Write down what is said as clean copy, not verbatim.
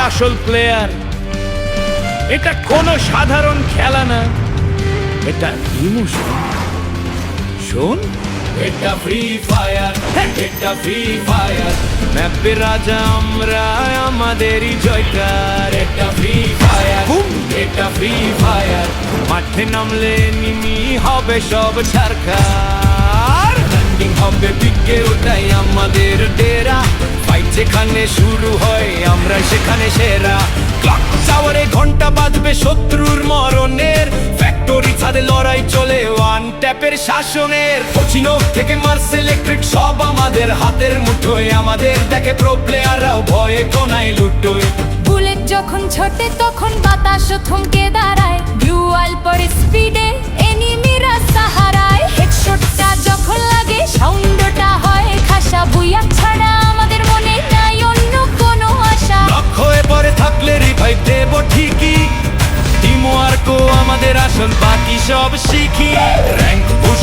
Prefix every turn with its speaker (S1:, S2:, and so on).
S1: আসল প্লেয়ার। এটা কোনো সাধারণ খেলা না, এটা ইমোশন। শোন,
S2: এটা ফ্রি ফায়ার, এটা ফ্রি ফায়ার,
S1: ম্যাপের রাজা আমরা, আমাদেরই জয়কার।
S2: এটা ফ্রি ফায়ার,
S1: বুম!
S2: এটা ফ্রি ফায়ার,
S1: মাঠে নামলে নিমি হবে সব ছারখার।
S2: ল্যান্ডিং হবে বিগে,
S1: ওটাই আমাদের ডেরা। ফাইট যেখানে শুরু হয় আমরা সেখানে সেরা। ক্লক টাওয়ারে ঘন্টা বাজবে শত্রুর মরণের। ফ্যাক্টরি ছাদে লড়াই চলে ওয়ান ট্যাপের শাসনের। কোচিনো থেকে মার্স ইলেকট্রিক সব আমাদের হাতের মুঠোয়। আমাদের দেখে প্রো প্লেয়াররাও ভয়ে কোনায় লুটোয়।
S3: বুলেট যখন ছোটে তখন বাতাসও থমকে দাঁড়ায়। ডুয়াল পরে স্পিডে এনিমিরা সাহারায়। হেডশটটা যখন লাগে সাউন্ডটা হয় খাসা। বুইয়া ছাড়া আমাদের মনে নাই অন্য কোনো আশা।
S1: লক্ষ্য হয়ে পরে থাকলে রিভাইভ দেব ঠিকই। টিমওয়ার্কও আমাদের আসল, বাকি সব শিখি। Rank push